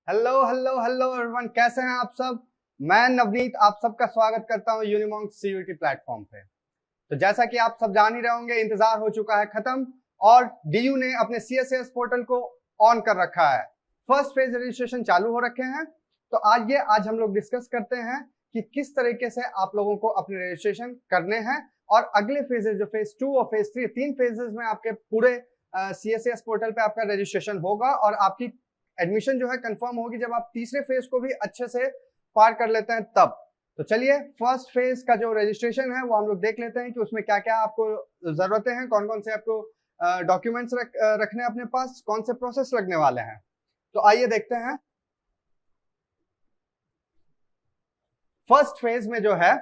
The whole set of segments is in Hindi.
हेलो हेलो हेलो एवरीवन, कैसे हैं आप सब। मैं नवनीत आप सबका स्वागत करता हूं यूनिमॉन्क सीयूईटी प्लेटफॉर्म पे। तो जैसा कि आप सब जान ही रहे होंगे, इंतजार हो चुका है खत्म और डीयू ने अपने सीएसएस पोर्टल को ऑन कर रखा है। फर्स्ट फेज रजिस्ट्रेशन चालू हो रखे हैं। तो आज हम लोग डिस्कस करते हैं कि किस तरीके से आप लोगों को अपने रजिस्ट्रेशन करने हैं और अगले फेजेस जो फेज 2 और फेज 3 तीन फेजेस में आपके पूरे सीएसएस पोर्टल पे आपका रजिस्ट्रेशन होगा और आपकी एडमिशन जो है कंफर्म होगी जब आप तीसरे फेज को भी अच्छे से पार कर लेते हैं तब। तो चलिए फर्स्ट फेज का जो रजिस्ट्रेशन है वो हम लोग देख लेते हैं कि उसमें क्या क्या आपको जरूरतें हैं, कौन कौन से आपको डॉक्यूमेंट्स रखने अपने पास, कौन से प्रोसेस लगने वाले हैं। तो आइए देखते हैं। फर्स्ट फेज में जो है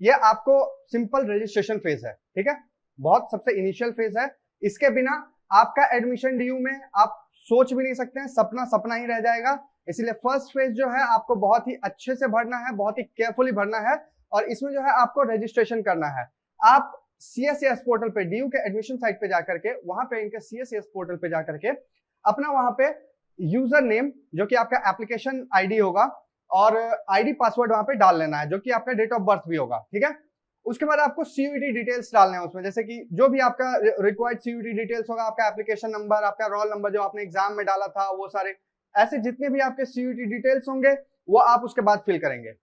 ये आपको सिंपल रजिस्ट्रेशन फेज है, ठीक है, बहुत सबसे इनिशियल फेज है। इसके बिना आपका एडमिशन डीयू में आप सोच भी नहीं सकते हैं, सपना सपना ही रह जाएगा। इसीलिए फर्स्ट फेज जो है आपको बहुत ही अच्छे से भरना है, बहुत ही केयरफुली भरना है और इसमें जो है आपको रजिस्ट्रेशन करना है। आप सीएसएस पोर्टल पे डीयू के एडमिशन साइट पे जाकर के वहां पे इनके सीएसएस पोर्टल पे जाकर के अपना वहां पे यूजर नेम जो कि आपका एप्लीकेशन आईडी होगा और आईडी पासवर्ड वहां पे डाल लेना है जो कि आपका डेट ऑफ बर्थ भी होगा, ठीक है। उसके बाद आपको सीयूईटी डिटेल्स डालने हैं उसमें, जैसे कि जो भी आपका रिक्वायर्ड सीयूईटी डिटेल्स होगा, आपका एप्लीकेशन नंबर, आपका रोल नंबर जो आपने एग्जाम में डाला था, वो सारे ऐसे जितने भी आपके सीयूईटी डिटेल्स होंगे वो आप उसके बाद फिल करेंगे।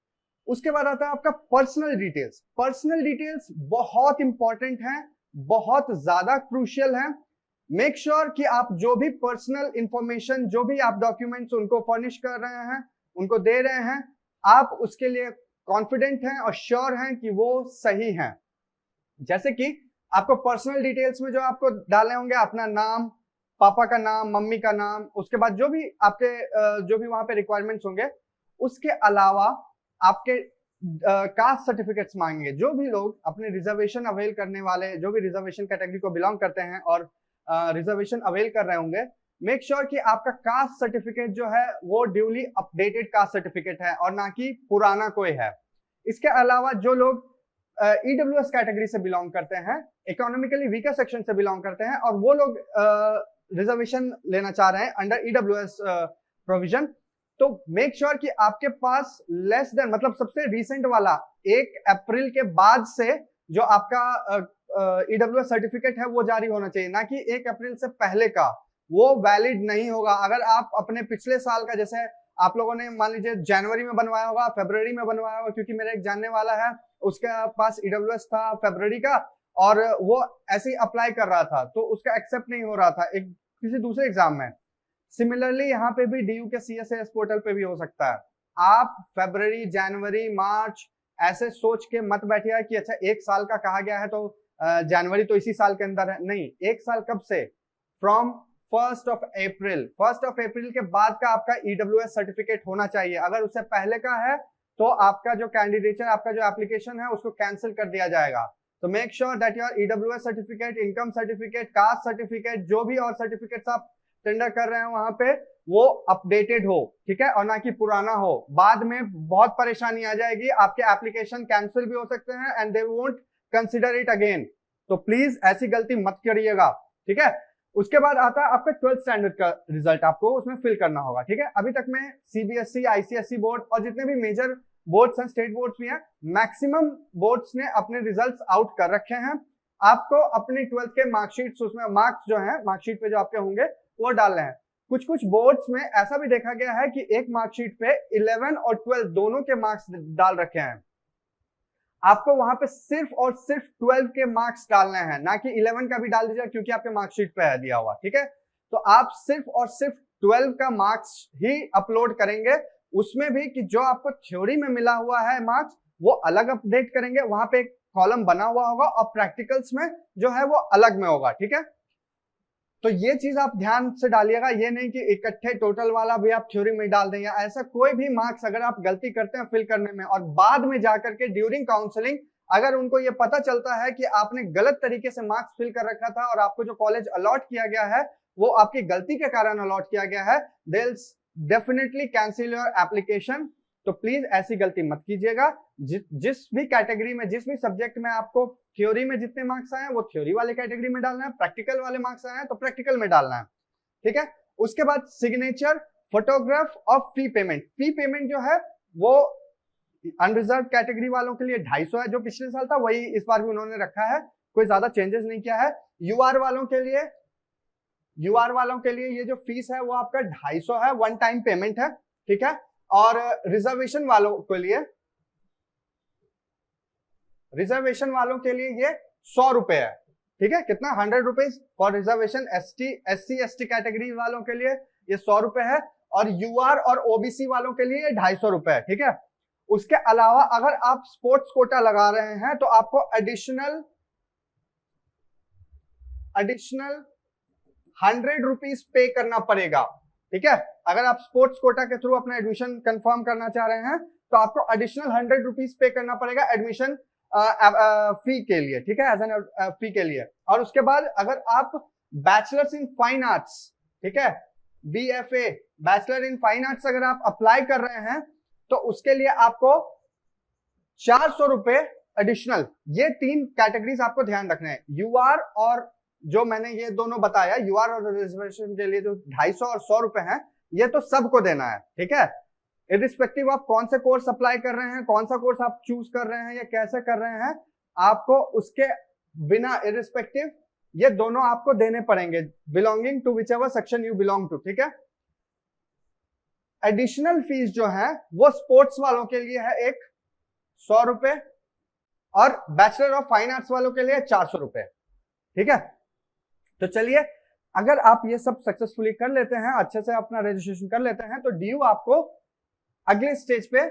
उसके बाद आता है आपका पर्सनल डिटेल्स। पर्सनल डिटेल्स बहुत इंपॉर्टेंट है, बहुत ज्यादा क्रूशियल है। मेक श्योर कि आप जो भी पर्सनल इंफॉर्मेशन, जो भी आप डॉक्यूमेंट्स उनको फर्निश कर रहे हैं, उनको दे रहे हैं, आप उसके लिए कॉन्फिडेंट हैं और श्योर हैं कि वो सही हैं। जैसे कि आपको पर्सनल डिटेल्स में जो आपको डालने होंगे अपना नाम, पापा का नाम, मम्मी का नाम, उसके बाद जो भी आपके जो भी वहां पे रिक्वायरमेंट्स होंगे। उसके अलावा आपके कास्ट सर्टिफिकेट्स मांगेंगे। जो भी लोग अपने रिजर्वेशन अवेल करने वाले, जो भी रिजर्वेशन कैटेगरी को बिलोंग करते हैं और रिजर्वेशन अवेल कर रहे होंगे, मेक श्योर कि आपका कास्ट सर्टिफिकेट जो है वो ड्यूली अपडेटेड कास्ट सर्टिफिकेट है और ना कि पुराना कोई है। इसके अलावा जो लोग ईडब्ल्यूएस कैटेगरी से बिलोंग करते हैं, इकोनॉमिकली वीकर सेक्शन से बिलोंग करते हैं और वो लोग रिजर्वेशन लेना चाह रहे हैं अंडर ईडब्ल्यूएस प्रोविजन, तो मेक श्योर कि आपके पास लेस देन, मतलब सबसे रिसेंट वाला 1 अप्रैल के बाद से जो आपका ईडब्ल्यूएस सर्टिफिकेट है वो जारी होना चाहिए, ना कि 1 अप्रैल से पहले का। वो वैलिड नहीं होगा। अगर आप अपने पिछले साल का, जैसे आप लोगों ने मान लीजिए जनवरी में बनवाया होगा, फरवरी में बनवाया होगा, क्योंकि मेरा एक जानने वाला है उसके पास ईडब्ल्यूएस था फरवरी का और वो ऐसे ही अप्लाई कर रहा था तो उसका एक्सेप्ट नहीं हो रहा था एक किसी दूसरे एग्जाम में। सिमिलरली यहाँ पे भी डीयू के सीएसएस पोर्टल पे भी हो सकता है। आप फरवरी, जनवरी, मार्च ऐसे सोच के मत बैठिएगा कि अच्छा 1 साल का कहा गया है तो जनवरी तो इसी साल के अंदर है। नहीं, 1 साल कब से? From 1st of April। 1st of April के बाद का आपका ईडब्ल्यूएस सर्टिफिकेट होना चाहिए। अगर उससे पहले का है तो आपका जो कैंडिडेचर, आपका जो एप्लीकेशन है उसको कैंसिल कर दिया जाएगा। तो make sure that your EWS certificate, income certificate, caste certificate, जो भी और सर्टिफिकेट्स आप टेंडर कर रहे हैं वहां पे, वो अपडेटेड हो, ठीक है, और ना कि पुराना हो। बाद में बहुत परेशानी आ जाएगी, आपके एप्लीकेशन कैंसिल भी हो सकते हैं and they won't consider it again. तो प्लीज ऐसी गलती मत करिएगा, ठीक है। उसके बाद आता है आपका 12th स्टैंडर्ड का रिजल्ट, आपको उसमें फिल करना होगा, ठीक है। अभी तक में सीबीएसई, आईसीएसई बोर्ड और जितने भी मेजर बोर्ड्स हैं, स्टेट बोर्ड्स भी हैं, मैक्सिमम बोर्ड्स ने अपने रिजल्ट्स आउट कर रखे हैं। आपको अपनी 12th के मार्कशीट, उसमें मार्क्स जो है मार्कशीट पे जो आपके होंगे वो डाल रहे हैं। कुछ कुछ बोर्ड्स में ऐसा भी देखा गया है कि एक मार्कशीट पे 11 और 12 दोनों के मार्क्स डाल रखे हैं। आपको वहां पे सिर्फ और सिर्फ 12 के मार्क्स डालने हैं, ना कि 11 का भी डाल दीजिए क्योंकि आपके मार्कशीट पे है दिया हुआ, ठीक है। तो आप सिर्फ और सिर्फ 12 का मार्क्स ही अपलोड करेंगे। उसमें भी कि जो आपको थ्योरी में मिला हुआ है मार्क्स वो अलग अपडेट करेंगे, वहां पे एक कॉलम बना हुआ होगा और प्रैक्टिकल्स में जो है वो अलग में होगा, ठीक है। तो ये चीज आप ध्यान से डालिएगा, ये नहीं कि इकट्ठे टोटल वाला भी आप थ्योरी में डाल दें या ऐसा कोई भी मार्क्स अगर आप गलती करते हैं फिल करने में और बाद में जाकर के ड्यूरिंग काउंसलिंग अगर उनको ये पता चलता है कि आपने गलत तरीके से मार्क्स फिल कर रखा था और आपको जो कॉलेज अलॉट किया गया है वो आपकी गलती के कारण अलॉट किया गया है, they will definitely cancel your application. तो प्लीज ऐसी गलती मत कीजिएगा। जिस भी कैटेगरी में, जिस भी सब्जेक्ट में आपको थ्योरी में जितने मार्क्स आए हैं वो थ्योरी वाले कैटेगरी में डालना है, प्रैक्टिकल वाले मार्क्स आए हैं तो प्रैक्टिकल में डालना है, ठीक है। उसके बाद signature photograph of fee payment, fee payment जो है वो अनरिजर्व कैटेगरी वालों के लिए 250 है, जो पिछले साल था वही इस बार भी उन्होंने रखा है, कोई ज्यादा चेंजेस नहीं किया है। यूआर वालों के लिए ये जो फीस है वो आपका 250 है, वन टाइम पेमेंट है, ठीक है। और रिजर्वेशन वालों के लिए ये 100 रुपए है, ठीक है। कितना? 100 rupees for reservation. SC/ST category वालों के लिए ये 100 रुपए है, और यूआर और ओबीसी वालों के लिए 250 रुपए है, ठीक है। उसके अलावा अगर आप स्पोर्ट्स कोटा लगा रहे हैं तो आपको एडिशनल 100 रुपीज पे करना पड़ेगा, ठीक है। अगर आप स्पोर्ट्स कोटा के थ्रू अपना एडमिशन कंफर्म करना चाह रहे हैं तो आपको एडिशनल 100 रुपीज पे करना पड़ेगा एडमिशन फी के लिए, ठीक है, एज एन फी के लिए। और उसके बाद अगर आप बैचलर्स इन फाइन आर्ट्स, ठीक है, BFA bachelor in fine arts अगर आप अप्लाई कर रहे हैं तो उसके लिए आपको 400 रुपए एडिशनल। ये 3 कैटेगरीज आपको ध्यान रखना है। यूआर और जो मैंने ये दोनों बताया, यूआर और रिजर्वेशन के लिए जो 250 और 100 रुपए हैं, ये तो सबको देना है, ठीक है। इरिस्पेक्टिव आप कौन से कोर्स अप्लाई कर रहे हैं, कौन सा कोर्स आप चूज कर रहे हैं या कैसे कर रहे हैं, आपको उसके बिना इरिस्पेक्टिव ये दोनों आपको देने पड़ेंगे, belonging to whichever section you belong to, ठीक है। एडिशनल फीस जो है वो स्पोर्ट्स वालों के लिए है 100 रुपए, और बैचलर ऑफ फाइन आर्ट्स वालों के लिए 400 रुपए, ठीक है। तो चलिए, अगर आप ये सब सक्सेसफुली कर लेते हैं, अच्छे से अपना रजिस्ट्रेशन कर लेते हैं, तो डीयू आपको अगले स्टेज पे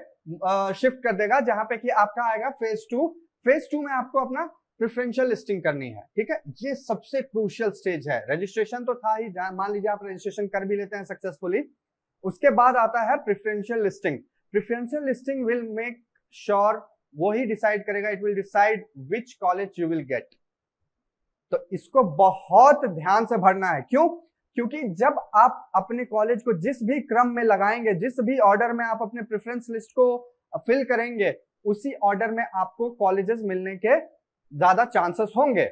शिफ्ट कर देगा, जहां पे कि आपका आएगा फेज 2। फेज 2 में आपको अपना प्रेफरेंशियल लिस्टिंग करनी है, ठीक है। ये सबसे क्रूशियल स्टेज है। रजिस्ट्रेशन तो था ही, मान लीजिए आप रजिस्ट्रेशन कर भी लेते हैं सक्सेसफुली, उसके बाद आता है preferential listing. Preferential listing will make sure, वो ही डिसाइड करेगा, it will decide which college you will get. तो इसको बहुत ध्यान से भरना है। क्यों? क्योंकि जब आप अपने कॉलेज को जिस भी क्रम में लगाएंगे, जिस भी ऑर्डर में आप अपने प्रेफरेंस लिस्ट को फिल करेंगे, उसी ऑर्डर में आपको कॉलेजेस मिलने के ज्यादा चांसेस होंगे।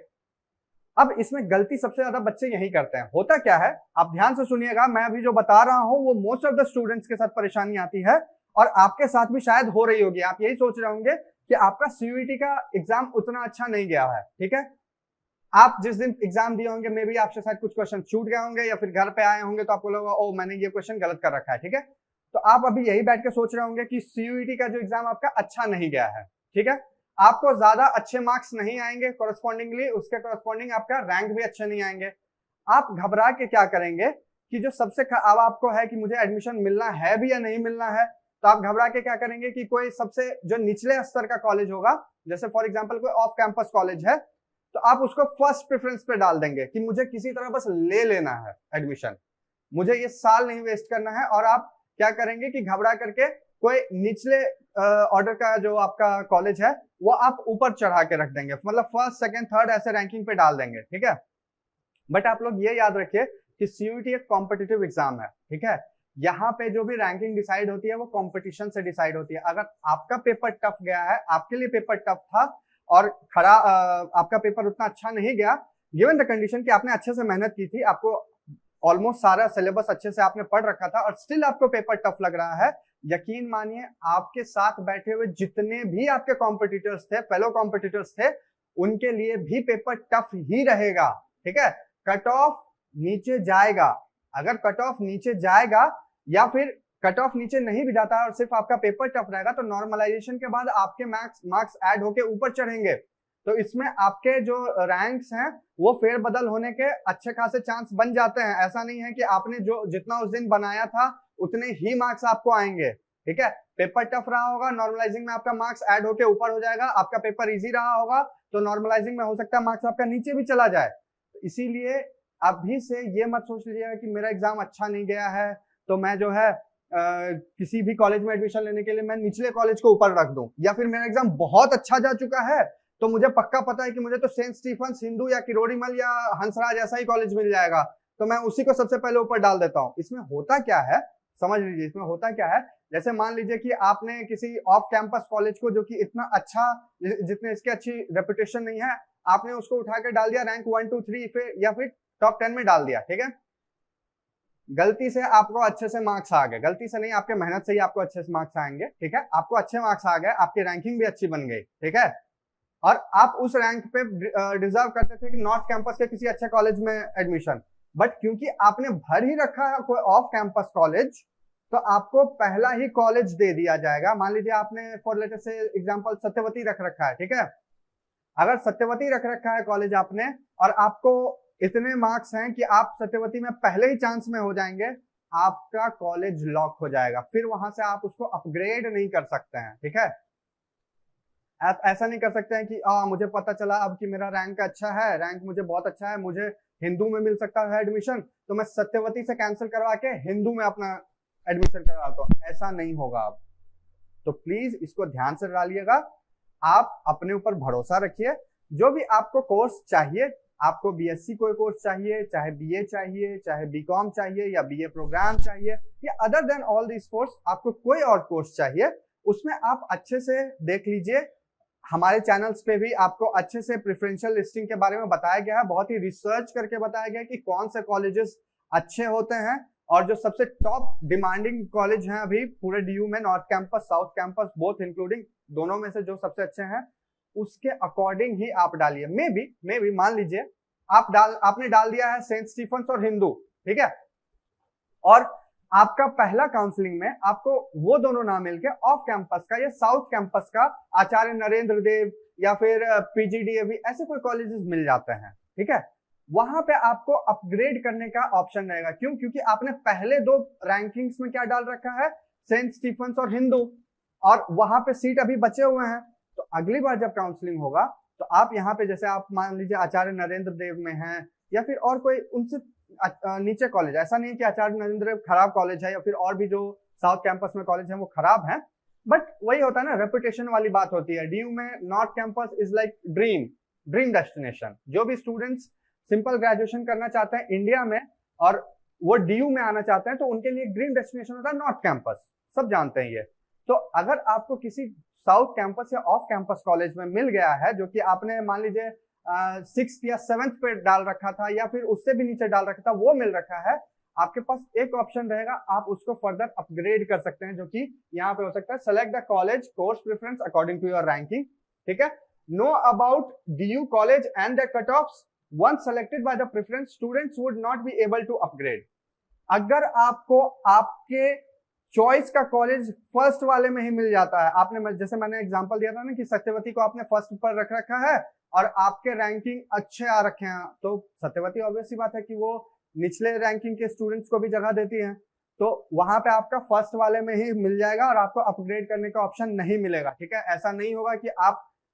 अब इसमें गलती सबसे ज्यादा बच्चे यही करते हैं। होता क्या है, आप ध्यान से सुनिएगा, मैं अभी जो बता रहा हूं वो मोस्ट ऑफ द स्टूडेंट्स के साथ परेशानी आती है, और आपके साथ भी शायद हो रही होगी। आप यही सोच रहे होंगे कि आपका CUET का एग्जाम उतना अच्छा नहीं गया है, ठीक है। आप जिस दिन एग्जाम दिए होंगे, मे बी आपसे शायद कुछ क्वेश्चन छूट गए होंगे, या फिर घर पे आए होंगे तो आपको लगा ओ मैंने ये क्वेश्चन गलत कर रखा है, ठीक है। तो आप अभी यही बैठ के सोच रहे होंगे कि CUET का जो एग्जाम आपका अच्छा नहीं गया है, ठीक है। आपको ज्यादा अच्छे मार्क्स नहीं आएंगे, कोरस्पॉन्डिंगली उसके कोरस्पॉन्डिंग आपका रैंक भी अच्छे नहीं आएंगे। आप घबरा के क्या करेंगे कि जो सबसे अब आपको है कि मुझे एडमिशन मिलना है भी या नहीं मिलना है, तो आप घबरा के क्या करेंगे कि कोई सबसे जो निचले स्तर का कॉलेज होगा, जैसे फॉर एग्जांपल कोई ऑफ कैंपस कॉलेज है, तो आप उसको फर्स्ट प्रेफरेंस पे डाल देंगे कि मुझे किसी तरह बस ले लेना है एडमिशन, मुझे ये साल नहीं वेस्ट करना है। और आप क्या करेंगे कि घबरा करके कोई निचले ऑर्डर का जो आपका कॉलेज है वो आप ऊपर चढ़ा के रख देंगे, मतलब फर्स्ट सेकंड थर्ड ऐसे रैंकिंग पे डाल देंगे, ठीक है। बट आप लोग ये याद रखिए कि CUET एक कॉम्पिटिटिव एग्जाम है, ठीक है। यहाँ पे जो भी रैंकिंग डिसाइड होती है वो कंपटीशन से डिसाइड होती है। अगर आपका पेपर टफ गया है, आपके लिए पेपर टफ था और आपका पेपर उतना अच्छा नहीं गया, गिवन द कंडीशन कि आपने अच्छे से मेहनत की थी, आपको ऑलमोस्ट सारा सिलेबस अच्छे से आपने पढ़ रखा था, और स्टिल आपको पेपर टफ लग रहा है, यकीन मानिए आपके साथ बैठे हुए जितने भी आपके कॉम्पिटिटर्स थे, फेलो कॉम्पिटिटर्स थे, उनके लिए भी पेपर टफ ही रहेगा, ठीक है। कट ऑफ नीचे जाएगा। अगर कट ऑफ नीचे जाएगा या फिर कट ऑफ नीचे नहीं भी जाता है और सिर्फ आपका पेपर टफ रहेगा, तो नॉर्मलाइजेशन के बाद आपके मार्क्स ऐड होके ऊपर चढ़ेंगे। तो इसमें आपके जो रैंक्स हैं वो फेरबदल होने के अच्छे खासे चांस बन जाते हैं। ऐसा नहीं है कि आपने जो जितना उस दिन बनाया था उतने ही मार्क्स आपको आएंगे, ठीक है। पेपर टफ रहा होगा, नॉर्मलाइजिंग में आपका मार्क्स ऐड होके ऊपर हो जाएगा। आपका पेपर इजी रहा होगा तो नॉर्मलाइजिंग में हो सकता है मार्क्स आपका नीचे भी चला जाए। इसीलिए अभी से ये मत सोच लीजिएगा कि मेरा एग्जाम अच्छा नहीं गया है तो मैं जो है किसी भी कॉलेज में एडमिशन लेने के लिए मैं निचले कॉलेज को ऊपर रख दूं, या फिर मेरा एग्जाम बहुत अच्छा जा चुका है तो मुझे पक्का पता है कि मुझे तो सेंट स्टीफेंस, हिंदू या किरोड़ीमल या हंसराज ऐसा ही कॉलेज मिल जाएगा, तो मैं उसी को सबसे पहले ऊपर डाल देता हूं। इसमें होता क्या है समझ लीजिए, इसमें होता क्या है, जैसे मान लीजिए कि आपने किसी ऑफ कैंपस कॉलेज को जो कि इतना अच्छा, जितने इसकी अच्छी रेपुटेशन नहीं है, आपने उसको उठा के डाल दिया रैंक 1 2 3 या फिर टॉप 10 में डाल दिया, ठीक है। गलती से आपको अच्छे से मार्क्स आ गए, गलती से नहीं, आपके मेहनत से ही आपको अच्छे से मार्क्स आएंगे, ठीक है, आपको अच्छे मार्क्स आ गए, आपकी रैंकिंग भी अच्छी बन गई, ठीक है, और आप उस रैंक पे डिजर्व करते थे कि नॉर्थ कैंपस के किसी अच्छे कॉलेज में एडमिशन, बट क्योंकि आपने भर ही रखा है कोई ऑफ कैंपस कॉलेज, तो आपको पहला ही कॉलेज दे दिया जाएगा। मान लीजिए आपने फॉर लेटर से एग्जांपल सत्यवती रख रखा है, ठीक है, अगर सत्यवती रख रखा है कॉलेज आपने और आपको इतने मार्क्स हैं कि आप सत्यवती में पहले ही चांस में हो जाएंगे, आपका कॉलेज लॉक हो जाएगा, फिर वहां से आप उसको अपग्रेड नहीं कर सकते हैं, ठीक है। आप ऐसा नहीं कर सकते हैं कि मुझे पता चला अब कि मेरा रैंक अच्छा है, रैंक मुझे बहुत अच्छा है, मुझे हिंदू में मिल सकता है एडमिशन, तो मैं सत्यवती से कैंसिल करवा के हिंदू में अपना एडमिशन करवाता हूं, ऐसा नहीं होगा अब। तो प्लीज इसको ध्यान से डालिएगा, आप अपने ऊपर भरोसा रखिए, जो भी आपको कोर्स चाहिए, आपको बीएससी कोई कोर्स चाहिए, चाहे बीए चाहिए, चाहे बीकॉम चाहिए या बीए प्रोग्राम चाहिए, या other than all this course आपको कोई और कोर्स चाहिए, उसमें आप अच्छे से देख लीजिए। हमारे चैनल्स पे भी आपको अच्छे से प्रेफरेंशियल लिस्टिंग के बारे में बताया गया है, बहुत ही रिसर्च करके बताया गया है कि कौन से कॉलेजेस अच्छे होते हैं, और जो सबसे टॉप डिमांडिंग कॉलेज हैं अभी पूरे डीयू में, north campus south campus both including, दोनों में से जो सबसे अच्छे हैं उसके अकॉर्डिंग ही आप डालिए। मे बी मान लीजिए आपने डाल दिया है सेंट स्टीफेंस और हिंदू, ठीक है, और आपका पहला काउंसलिंग में आपको वो दोनों ना मिलके ऑफ कैंपस का या साउथ कैंपस का आचार्य नरेंद्र देव या फिर पीजीडीएवी ऐसे कोई कॉलेजेस मिल जाते हैं, ठीक है, वहां पे आपको अपग्रेड करने का ऑप्शन रहेगा। क्यों? क्योंकि आपने पहले दो रैंकिंग्स में क्या डाल रखा है, सेंट स्टीफेंस और हिंदू, और वहां पे सीट अभी बचे हुए हैं, तो अगली बार जब काउंसलिंग होगा तो आप यहाँ पे जैसे आप मान लीजिए आचार्य नरेंद्र देव में हैं या फिर और कोई उनसे नीचे कॉलेज, ऐसा नहीं कि आचार्य नरेंद्र देव खराब कॉलेज है या फिर और भी जो साउथ कैंपस में कॉलेज है वो खराब है, बट वही होता है ना, रेपुटेशन वाली बात होती है। डीयू में north campus is like dream destination. जो भी स्टूडेंट्स सिंपल ग्रेजुएशन करना चाहते हैं इंडिया में और वो डीयू में आना चाहते हैं, तो उनके लिए ड्रीम डेस्टिनेशन होता है नॉर्थ कैंपस, सब जानते हैं ये। तो अगर आपको किसी साउथ कैंपस या ऑफ कैंपस कॉलेज में मिल गया है जो कि आपने मान लीजिए 6th या 7th पे डाल रखा था या फिर उससे भी नीचे डाल रखा था, वो मिल रखा है, आपके पास एक ऑप्शन रहेगा, आप उसको फर्दर अपग्रेड कर सकते हैं, जो कि यहाँ पे हो सकता है select the college course preference according to your ranking, ठीक है, know about DU college and the cut offs once selected by the preference students would not be able to upgrade। अगर आपको आपके चॉइस का कॉलेज फर्स्ट वाले में ही मिल जाता है, आपने जैसे मैंने एग्जांपल दिया था ना कि सत्यवती को आपने फर्स्ट पर रख रखा है और आपके रैंकिंग अच्छे आ रखे हैं, तो सत्यवती ऑब्वियस सी बात है कि वो निचले रैंकिंग के स्टूडेंट्स को भी जगह देती है, तो वहां पे आपका फर्स्ट वाले में ही मिल जाएगा और आपको अपग्रेड करने का ऑप्शन नहीं मिलेगा, ठीक है। ऐसा नहीं होगा कि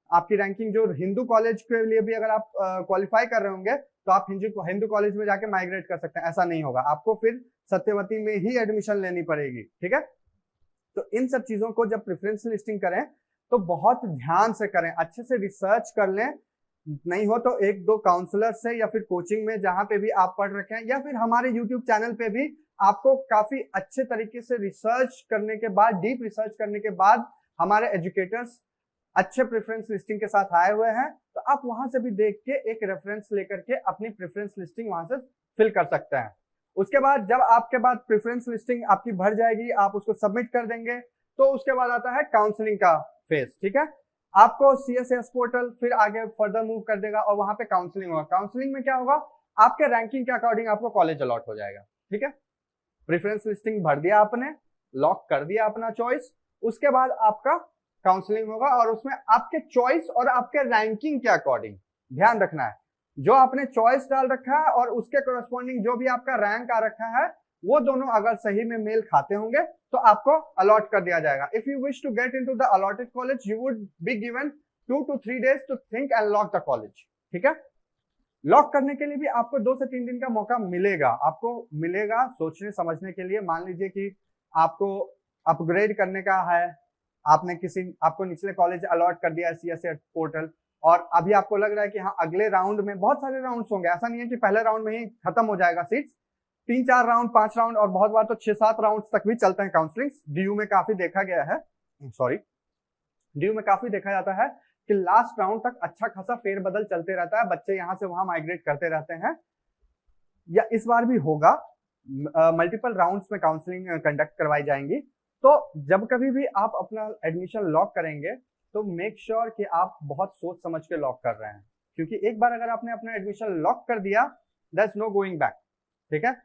आपकी रैंकिंग जो हिंदू कॉलेज के लिए भी अगर आप क्वालिफाई कर रहे होंगे तो आप हिंदू कॉलेज में जाके माइग्रेट कर सकते हैं, ऐसा नहीं होगा, आपको फिर सत्यवती में ही एडमिशन लेनी पड़ेगी, ठीक है। तो इन सब चीजों को जब प्रेफरेंस लिस्टिंग करें तो बहुत ध्यान से करें, अच्छे से रिसर्च कर लें, नहीं हो तो एक दो काउंसलर से या फिर कोचिंग में जहां पे भी आप पढ़ रखे हैं या फिर हमारे यूट्यूब चैनल पे भी आपको काफी अच्छे तरीके से रिसर्च करने के बाद, डीप रिसर्च करने के बाद हमारे एजुकेटर्स अच्छे प्रेफरेंस लिस्टिंग के साथ आए हुए हैं, तो आप वहां से भी देख के एक रेफरेंस लेकर के अपनी प्रेफरेंस लिस्टिंग वहां से फिल कर सकते हैं। उसके बाद जब आपके बाद प्रेफरेंस लिस्टिंग आपकी भर जाएगी, आप उसको सबमिट कर देंगे, तो उसके बाद आता है काउंसलिंग का फेज, ठीक है। आपको CSS पोर्टल फिर आगे फर्दर मूव कर देगा और वहां पे काउंसलिंग होगा। काउंसलिंग में क्या होगा, आपके रैंकिंग के अकॉर्डिंग आपको कॉलेज अलॉट हो जाएगा, ठीक है। प्रेफरेंस लिस्टिंग भर दिया आपने, लॉक कर दिया अपना चॉइस, उसके बाद आपका काउंसलिंग होगा और उसमें आपके चॉइस और आपके रैंकिंग के अकॉर्डिंग ध्यान रखना है, जो आपने चॉइस डाल रखा है और उसके कोरस्पॉन्डिंग जो भी आपका रैंक आ रखा है, वो दोनों अगर सही में मेल खाते होंगे तो आपको अलॉट कर दिया जाएगा। If you wish to get into the allotted college you would be given 2 to 3 days to think and lock the college, ठीक है। लॉक करने के लिए भी आपको 2 से 3 दिन का मौका मिलेगा, आपको मिलेगा सोचने समझने के लिए। मान लीजिए कि आपको अपग्रेड करने का है, आपको निचले कॉलेज अलॉट कर दिया CSS पोर्टल और अभी आपको लग रहा है कि हाँ अगले राउंड में बहुत सारे राउंड्स होंगे, ऐसा नहीं है कि पहले राउंड में ही खत्म हो जाएगा सीट्स, 3-4 राउंड 5 राउंड और बहुत बार तो 6-7 राउंड तक भी चलते हैं काउंसलिंग। डीयू में काफी देखा गया है, डीयू में काफी देखा जाता है कि लास्ट राउंड तक अच्छा खासा फेरबदल चलते रहता है, बच्चे यहाँ से वहां माइग्रेट करते रहते हैं, या इस बार भी होगा। मल्टीपल राउंड्स में काउंसलिंग कंडक्ट करवाई जाएंगी। तो जब कभी भी आप अपना एडमिशन लॉक करेंगे तो मेक श्योर कि आप बहुत सोच समझ के लॉक कर रहे हैं, क्योंकि एक बार अगर आपने अपना एडमिशन लॉक कर दिया, there is no going back. ठीक है,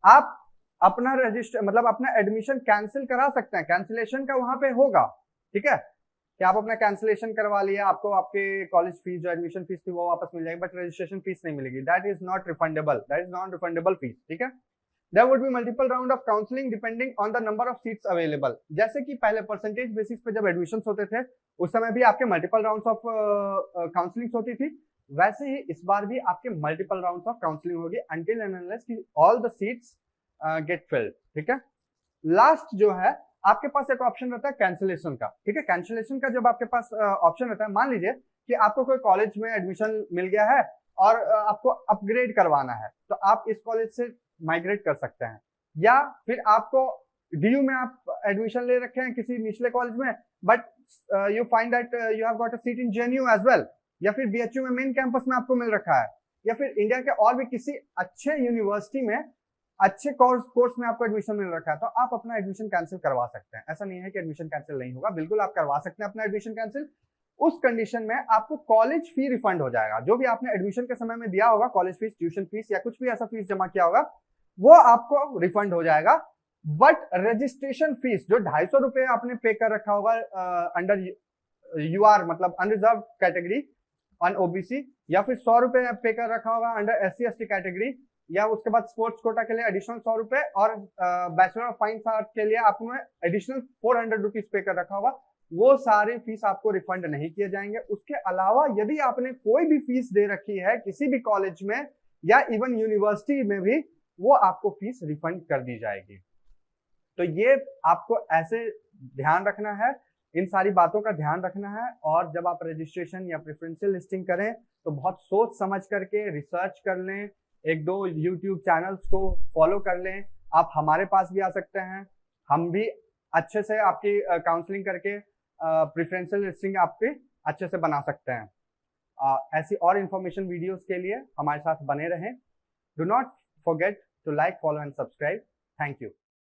आप अपना रजिस्टर मतलब अपना एडमिशन कैंसिल करा सकते हैं, कैंसिलेशन का वहां पे होगा। ठीक है, कि आप अपना कैंसिलेशन करवा लिया, आपको आपके कॉलेज फीस जो एडमिशन फीस थी वो वापस मिल जाएगी, बट रजिस्ट्रेशन फीस नहीं मिलेगी। That is not refundable, that is non refundable fees. ठीक है, there would be multiple round of counselling depending on the number of seats available. जैसे कि पहले परसेंटेज बेसिस पे जब एडमिशन होते थे उस समय भी आपके मल्टीपल राउंड्स ऑफ काउंसलिंग होती थी, वैसे ही इस बार भी आपके मल्टीपल राउंड्स ऑफ काउंसलिंग होगी अंटिल एंड अनलेस कि all the seats get filled. ठीक है, लास्ट जो है आपके पास एक ऑप्शन रहता है कैंसिलेशन का। ठीक है, कैंसिलेशन का जब आपके पास ऑप्शन रहता है, मान लीजिए कि आपको कोई कॉलेज में एडमिशन मिल गया है और आपको अपग्रेड करवाना है, तो आप इस कॉलेज से माइग्रेट कर सकते हैं, या फिर आपको डीयू में आप एडमिशन ले रखे हैं किसी निचले कॉलेज में, but you find that you have got a seat in JNU as well, या फिर बीएचयू में मेन कैंपस में आपको मिल रखा है, या फिर इंडिया के और भी किसी अच्छे यूनिवर्सिटी में अच्छे कोर्स में आपको एडमिशन मिल रखा है, तो आप अपना एडमिशन कैंसिल करवा सकते हैं। ऐसा नहीं है कि एडमिशन कैंसिल नहीं होगा, बिल्कुल आप करवा सकते हैं अपना एडमिशन कैंसिल। उस कंडीशन में आपको कॉलेज फी रिफंड हो जाएगा, जो भी आपने एडमिशन के समय में दिया होगा, कॉलेज फीस, ट्यूशन फीस या कुछ भी ऐसा फीस जमा किया होगा, वो आपको रिफंड हो जाएगा। बट रजिस्ट्रेशन फीस जो 250 रुपए आपने पे कर रखा होगा अंडर यूआर मतलब अनरिजर्व कैटेगरी ऑन ओबीसी, या फिर 100 रुपए पे कर रखा होगा अंडर एससी एसटी कैटेगरी, या उसके बाद स्पोर्ट्स कोटा के लिए एडिशनल 100 रुपए, और बैचलर ऑफ फाइन आर्ट के लिए आपने एडिशनल 400 रुपीज पे कर रखा होगा, वो सारे फीस आपको रिफंड नहीं किए जाएंगे। उसके अलावा यदि आपने कोई भी फीस दे रखी है किसी भी कॉलेज में या इवन यूनिवर्सिटी में भी, वो आपको फीस रिफंड कर दी जाएगी। तो ये आपको ऐसे ध्यान रखना है, इन सारी बातों का ध्यान रखना है। और जब आप रजिस्ट्रेशन या प्रेफरेंशियल लिस्टिंग करें तो बहुत सोच समझ करके रिसर्च कर लें, एक दो यूट्यूब चैनल्स को फॉलो कर लें। आप हमारे पास भी आ सकते हैं, हम भी अच्छे से आपकी काउंसलिंग करके प्रेफरेंशियल लिस्टिंग आपके अच्छे से बना सकते हैं। ऐसी और इंफॉर्मेशन वीडियोस के लिए हमारे साथ बने रहें। Do not forget to like, follow and subscribe. Thank you.